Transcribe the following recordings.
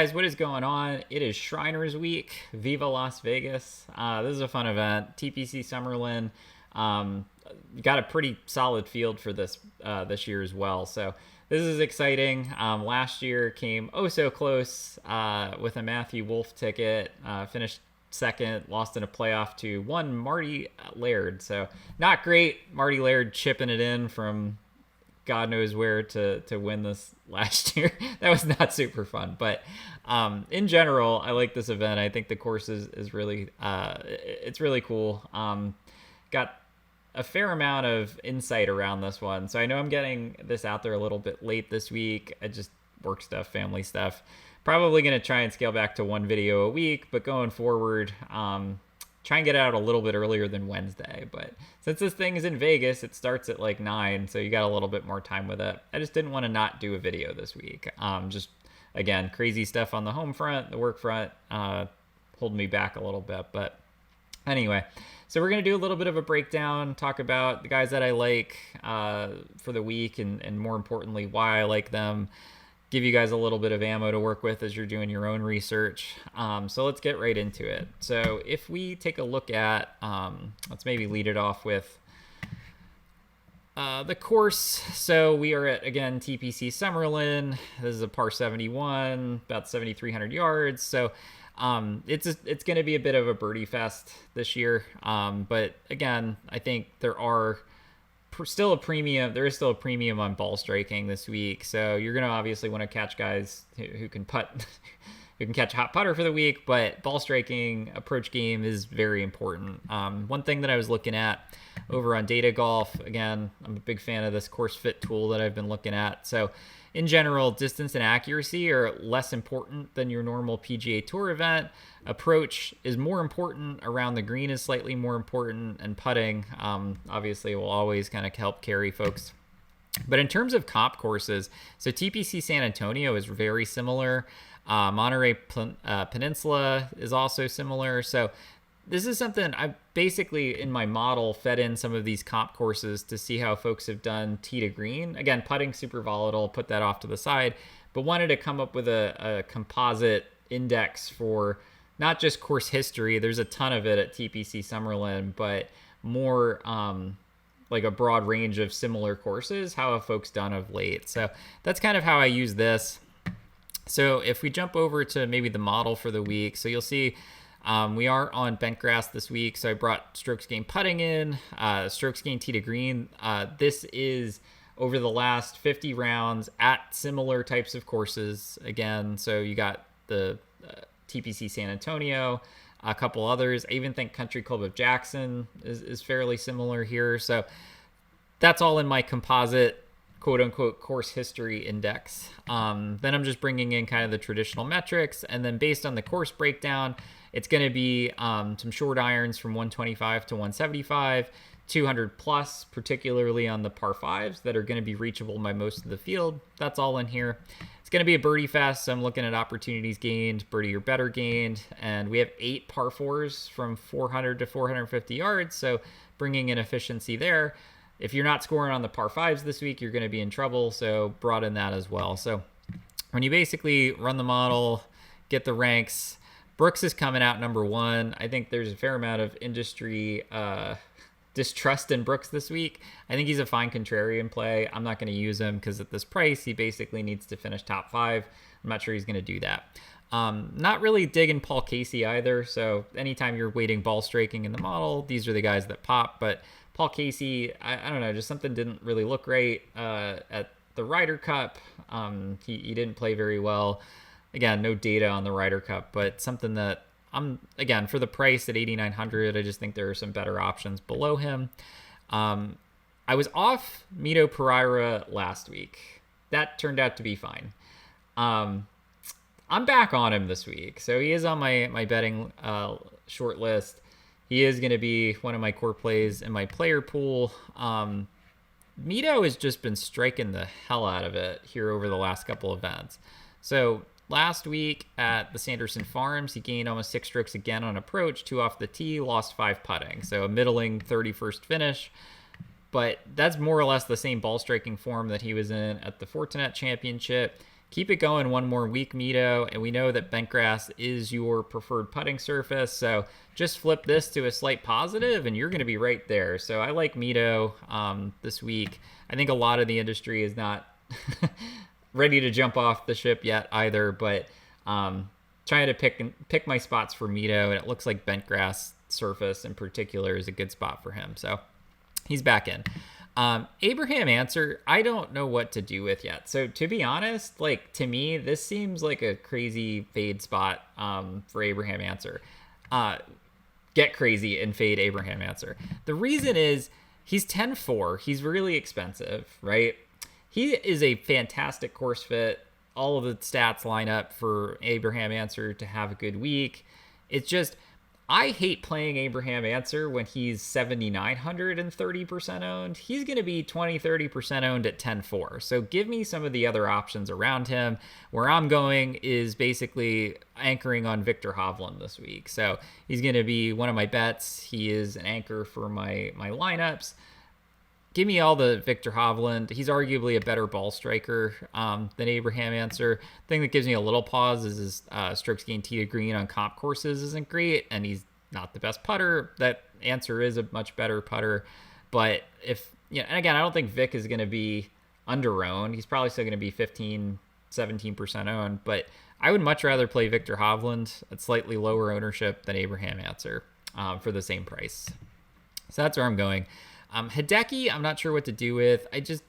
guys, what is going on? It is Shriners Week. Viva Las Vegas. This is a fun event. TPC Summerlin. Got a pretty solid field for this year as well. So this is exciting. Last year came oh so close with a Matthew Wolf ticket. Finished second, lost in a playoff to one Marty Laird. So not great. Marty Laird chipping it in from God knows where to win this last year. That was not super fun, but in general, I like this event. I think the course is really it's really cool. Got a fair amount of insight around this one, so I know I'm getting this out there a little bit late this week. I just work stuff, family stuff. Probably going to try and scale back to one video a week, but going forward, try and get out a little bit earlier than Wednesday. But since this thing is in Vegas, it starts at like 9, so you got a little bit more time with it. I just didn't want to not do a video this week. Just, again, crazy stuff on the home front, the work front, holding me back a little bit. But anyway, so we're going to do a little bit of a breakdown, talk about the guys that I like for the week, and more importantly, why I like them. Give you guys a little bit of ammo to work with as you're doing your own research. So let's get right into it. So if we take a look at, let's maybe lead it off with the course. So we are at, again, TPC Summerlin. This is a par 71, about 7,300 yards. So it's going to be a bit of a birdie fest this year. But again, I think there is still a premium on ball striking this week. So you're going to obviously want to catch guys who can putt, who can catch a hot putter for the week, but ball striking approach game is very important. One thing that I was looking at over on Data Golf, again, I'm a big fan of this course fit tool that I've been looking at. So in general, distance and accuracy are less important than your normal PGA Tour event. Approach is more important, around the green is slightly more important, and putting obviously will always kind of help carry folks. But in terms of comp courses, so TPC San Antonio is very similar. Monterey Peninsula is also similar. So this is something I basically, in my model, fed in some of these comp courses to see how folks have done tee to green. Again, putting super volatile, put that off to the side, but wanted to come up with a composite index for not just course history. There's a ton of it at TPC Summerlin, but more like a broad range of similar courses. How have folks done of late? So that's kind of how I use this. So if we jump over to maybe the model for the week, so you'll see we are on bent grass this week, so I brought strokes gained putting in, strokes gained tee to green. This is over the last 50 rounds at similar types of courses. Again, so you got the TPC San Antonio, a couple others. I even think Country Club of Jackson is fairly similar here. So that's all in my composite quote-unquote course history index. Then I'm just bringing in kind of the traditional metrics, and then based on the course breakdown, it's going to be some short irons from 125 to 175, 200 plus, particularly on the par 5s that are going to be reachable by most of the field. That's all in here. It's going to be a birdie fest, so I'm looking at opportunities gained, birdie or better gained, and we have 8 par 4s from 400 to 450 yards, so bringing in efficiency there. If you're not scoring on the par 5s this week, you're going to be in trouble, so brought in that as well. So when you basically run the model, get the ranks, Brooks is coming out number 1. I think there's a fair amount of industry distrust in Brooks this week. I think he's a fine contrarian play. I'm not going to use him because at this price, he basically needs to finish top 5. I'm not sure he's going to do that. Not really digging Paul Casey either. So anytime you're weighting ball striking in the model, these are the guys that pop. But Paul Casey, I don't know, just something didn't really look right at the Ryder Cup. He didn't play very well. Again, no data on the Ryder Cup, but something that again, for the price at 8,900, I just think there are some better options below him. I was off Mito Pereira last week. That turned out to be fine. I'm back on him this week. So he is on my betting short list. He is going to be one of my core plays in my player pool. Mito has just been striking the hell out of it here over the last couple events. So last week at the Sanderson Farms, he gained almost 6 strokes again on approach, 2 off the tee, lost 5 putting. So a middling 31st finish. But that's more or less the same ball striking form that he was in at the Fortinet Championship. keep it going one more week, Mito. And we know that bentgrass is your preferred putting surface. So just flip this to a slight positive and you're going to be right there. So I like Mito this week. I think a lot of the industry is not ready to jump off the ship yet either, but trying to pick my spots for Mito, and it looks like bentgrass surface in particular is a good spot for him. So he's back in. Abraham Answer, I don't know what to do with yet. So to be honest, like to me, this seems like a crazy fade spot for Abraham Answer. Get crazy and fade Abraham Answer. The reason is he's 10-4. He's really expensive, right? He is a fantastic course fit. All of the stats line up for Abraham Answer to have a good week. It's just, I hate playing Abraham Answer when he's 7,930% owned. He's going to be 20-30% owned at 10-4. So give me some of the other options around him. Where I'm going is basically anchoring on Victor Hovland this week. So he's going to be one of my bets. He is an anchor for my lineups. Give me all the Victor Hovland. He's arguably a better ball striker than Abraham Answer. The thing that gives me a little pause is his strokes gained tee to green on comp courses isn't great, and he's not the best putter. That Answer is a much better putter. But if, and again, I don't think Vic is going to be under-owned. He's probably still going to be 17% owned, but I would much rather play Victor Hovland at slightly lower ownership than Abraham Answer for the same price. So that's where I'm going. Hideki, I'm not sure what to do with. I don't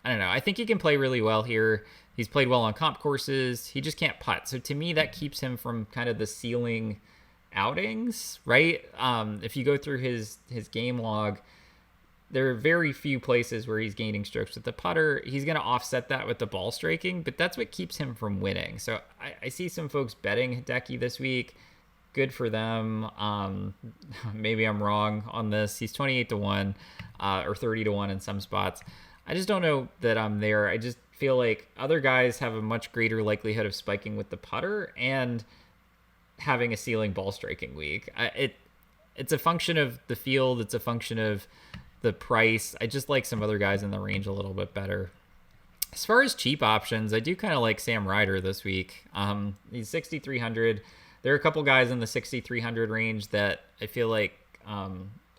know. I think he can play really well here. He's played well on comp courses. He just can't putt. So to me, that keeps him from kind of the ceiling outings, right? If you go through his game log, there are very few places where he's gaining strokes with the putter. He's going to offset that with the ball striking, but that's what keeps him from winning. So I see some folks betting Hideki this week. Good for them. Maybe I'm wrong on this. He's 28-1 or 30-1 in some spots. I just don't know that I'm there. I just feel like other guys have a much greater likelihood of spiking with the putter and having a ceiling ball striking week. It's a function of the field. It's a function of the price. I just like some other guys in the range a little bit better. As far as cheap options, I do kind of like Sam Ryder this week. He's 6,300. There are a couple guys in the 6,300 range that I feel like are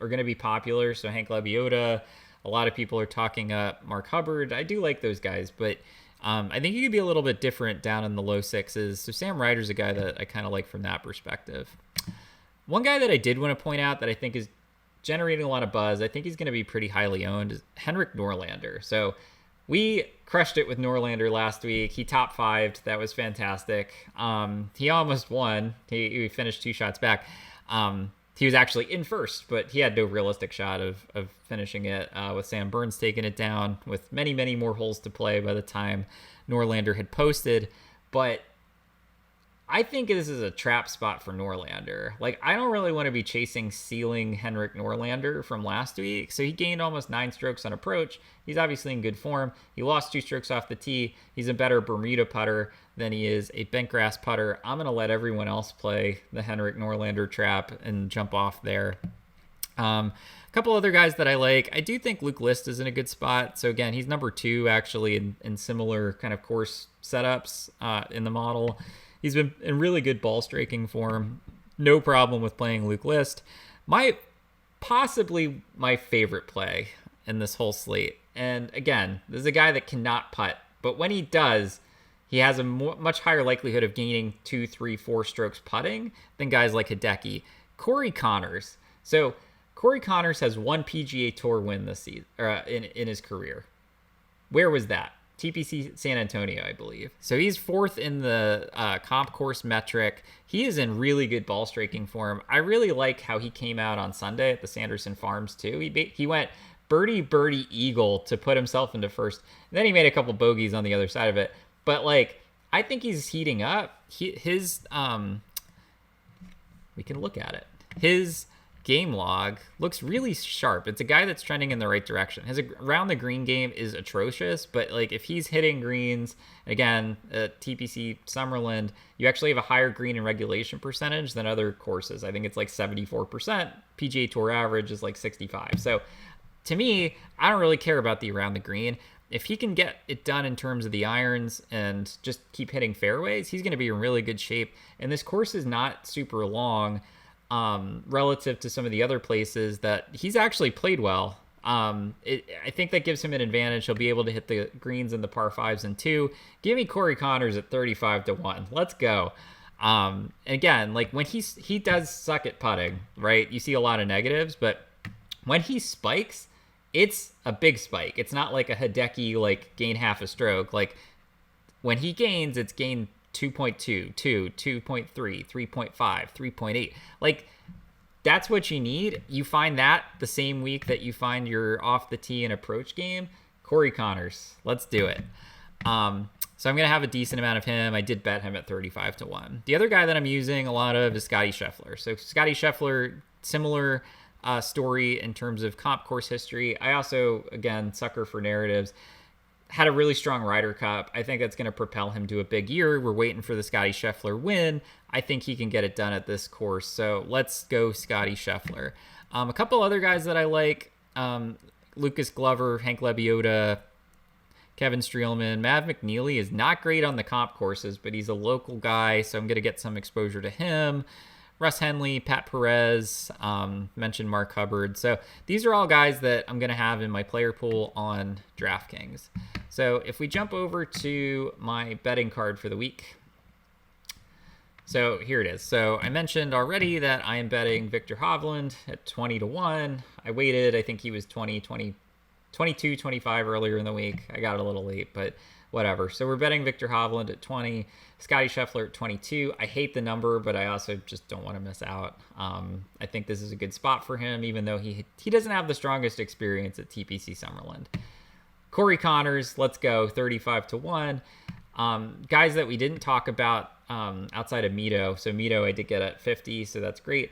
going to be popular. So Hank Lebioda, a lot of people are talking up Mark Hubbard. I do like those guys, but I think you could be a little bit different down in the low sixes. So Sam Ryder's a guy that I kind of like from that perspective. One guy that I did want to point out that I think is generating a lot of buzz, I think he's going to be pretty highly owned, is Henrik Norlander. So we crushed it with Norlander last week. He top fived. That was fantastic. He almost won. He finished 2 shots back. He was actually in first, but he had no realistic shot of finishing it with Sam Burns taking it down with many, many more holes to play by the time Norlander had posted. But I think this is a trap spot for Norlander. Like, I don't really want to be chasing ceiling Henrik Norlander from last week. So he gained almost 9 strokes on approach. He's obviously in good form. He lost 2 strokes off the tee. He's a better Bermuda putter than he is a bentgrass putter. I'm going to let everyone else play the Henrik Norlander trap and jump off there. A couple other guys that I like. I do think Luke List is in a good spot. So again, he's number 2 actually in similar kind of course setups in the model. He's been in really good ball striking form. No problem with playing Luke List. Possibly my favorite play in this whole slate. And again, this is a guy that cannot putt. But when he does, he has a much higher likelihood of gaining 2, 3, 4 strokes putting than guys like Hideki. Corey Connors. So Corey Connors has 1 PGA Tour win this season in his career. Where was that? TPC San Antonio, I believe. So he's 4th in the comp course metric. He is in really good ball striking form. I really like how he came out on Sunday at the Sanderson Farms too. He went birdie, birdie, eagle to put himself into first. And then he made a couple bogeys on the other side of it. But like, I think he's heating up. We can look at it. His game log looks really sharp. It's a guy that's trending in the right direction. His around the green game is atrocious, but like if he's hitting greens, again, at TPC Summerlin, you actually have a higher green and regulation percentage than other courses. I think it's like 74%. PGA Tour average is like 65. So to me, I don't really care about the around the green. if he can get it done in terms of the irons and just keep hitting fairways, he's going to be in really good shape. And this course is not super long relative to some of the other places that he's actually played well. I think that gives him an advantage. He'll be able to hit the greens and the par fives and two. Give me Corey Connors at 35-1. Let's go. And again, like when he does suck at putting, right? You see a lot of negatives, but when he spikes, it's a big spike. It's not like a Hideki, like gain half a stroke. Like when he gains, it's gain 2.2, 2.3, 3.5, 3.8. Like that's what you need. You find that the same week that you find your off the tee and approach game. Corey Connors, let's do it. So I'm going to have a decent amount of him. I did bet him at 35-1. The other guy that I'm using a lot of is Scotty Scheffler. So Scotty Scheffler, similar story in terms of comp course history. I also, again, sucker for narratives. Had a really strong Ryder Cup. I think that's going to propel him to a big year. We're waiting for the Scotty Scheffler win. I think he can get it done at this course. So let's go Scotty Scheffler. A couple other guys that I like. Lucas Glover, Hank Lebioda, Kevin Streelman. Mav McNeely is not great on the comp courses, but he's a local guy, so I'm going to get some exposure to him. Russ Henley, Pat Perez, mentioned Mark Hubbard. So these are all guys that I'm going to have in my player pool on DraftKings. So if we jump over to my betting card for the week. So here it is. So I mentioned already that I am betting Victor Hovland at 20-1. I waited. I think he was 22, 25 earlier in the week. I got it a little late, but whatever. So we're betting Victor Hovland at 20, Scotty Scheffler at 22. I hate the number, but I also just don't want to miss out. I think this is a good spot for him, even though he doesn't have the strongest experience at TPC Summerlin. Corey Connors, let's go, 35-1. Guys that we didn't talk about outside of Mito. So Mito I did get at 50, so that's great.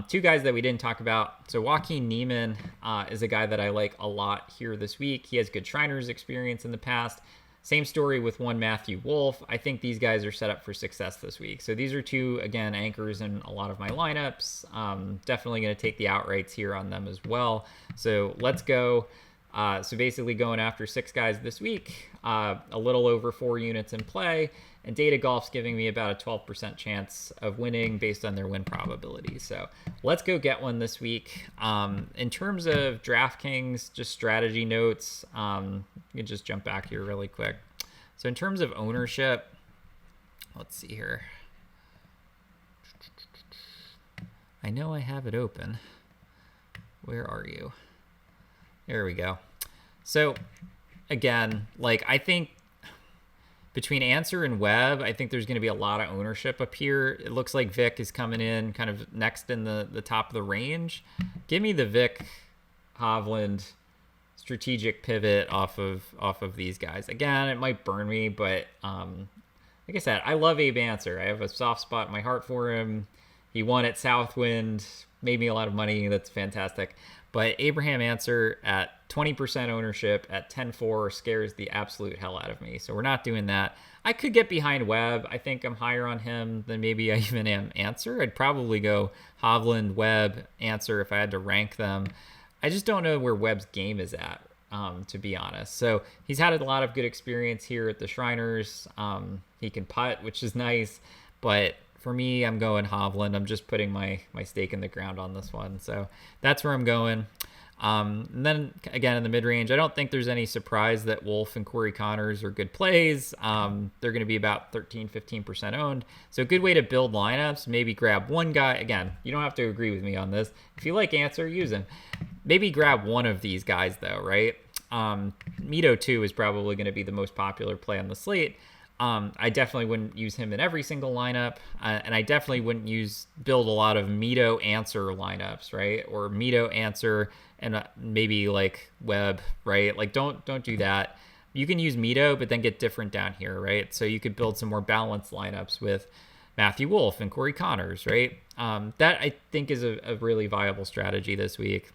Two guys that we didn't talk about. So Joaquin Niemann is a guy that I like a lot here this week. He has good Shriners experience in the past. Same story with one Matthew Wolff. I think these guys are set up for success this week. So these are two, again, anchors in a lot of my lineups. Definitely going to take the outrights here on them as well. So let's go. So basically going after 6 guys this week, a little over 4 units in play. And Data Golf's giving me about a 12% chance of winning based on their win probability. So let's go get one this week. In terms of DraftKings, just strategy notes, you can just jump back here really quick. So in terms of ownership, let's see here. I know I have it open. Where are you? There we go. So again, like I think between Answer and Webb, I think there's going to be a lot of ownership up here. It looks like Vic is coming in kind of next in the top of the range. Give me the Vic Hovland strategic pivot off of these guys. Again, it might burn me, but like I said, I love Abe Answer. I have a soft spot in my heart for him. He won at Southwind, made me a lot of money. That's fantastic. But Abraham Answer at 20% ownership at 10-4 scares the absolute hell out of me. So we're not doing that. I could get behind Webb. I think I'm higher on him than maybe I even am Answer. I'd probably go Hovland, Webb, Answer if I had to rank them. I just don't know where Webb's game is at, to be honest. So he's had a lot of good experience here at the Shriners. He can putt, which is nice. But for me, I'm going Hovland. I'm just putting my stake in the ground on this one. So that's where I'm going. And then again, in the mid-range, I don't think there's any surprise that Wolff and Corey Connors are good plays. They're going to be about 13-15% owned. So a good way to build lineups, maybe grab one guy. Again, you don't have to agree with me on this. If you like Answer, use him. Maybe grab one of these guys though, right? Mito 2 is probably going to be the most popular play on the slate. I definitely wouldn't use him in every single lineup, and I definitely wouldn't build a lot of Mito Answer lineups, right? Or Mito Answer and maybe like Webb, right? Like don't do that. You can use Mito, but then get different down here, right? So you could build some more balanced lineups with Matthew Wolff and Corey Connors, right? That I think is a really viable strategy this week.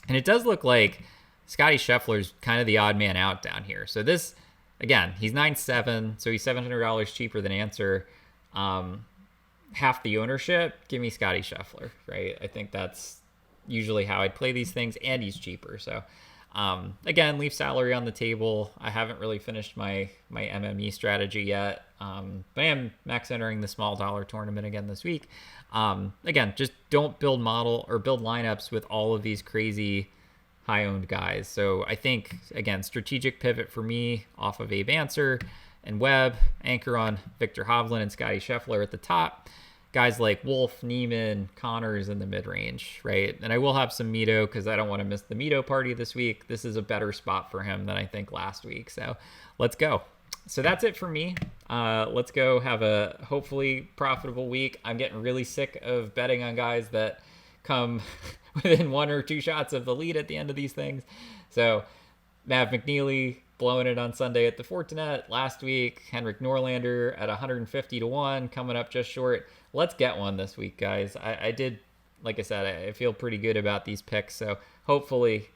And it does look like Scotty Scheffler's kind of the odd man out down here. So this, again, he's 9.7, so he's $700 cheaper than Answer. Half the ownership, give me Scotty Scheffler, right? I think that's usually how I'd play these things, and he's cheaper. So Again, leave salary on the table. I haven't really finished my MME strategy yet, but I am max entering the small dollar tournament again this week. Again, just don't build model or build lineups with all of these crazy high owned guys. So I think, again, strategic pivot for me off of Abe Answer and Webb, anchor on Victor Hovland and Scotty Scheffler at the top. Guys like Wolf, Neiman, Connors in the mid-range, right? And I will have some Mito because I don't want to miss the Mito party this week. This is a better spot for him than I think last week. So let's go. So that's it for me. Let's go have a hopefully profitable week. I'm getting really sick of betting on guys that come within 1 or 2 shots of the lead at the end of these things. So Mav McNeely blowing it on Sunday at the Fortinet last week. Henrik Norlander at 150 to 1, coming up just short. Let's get one this week, guys. I did, like I said, I feel pretty good about these picks. So hopefully,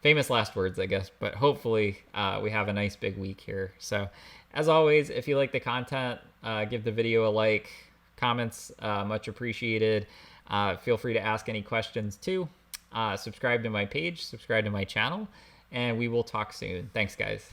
famous last words, I guess, but hopefully we have a nice big week here. So as always, if you like the content, give the video a like. Comments, much appreciated. Feel free to ask any questions too. Subscribe to my page, subscribe to my channel, and we will talk soon. Thanks, guys.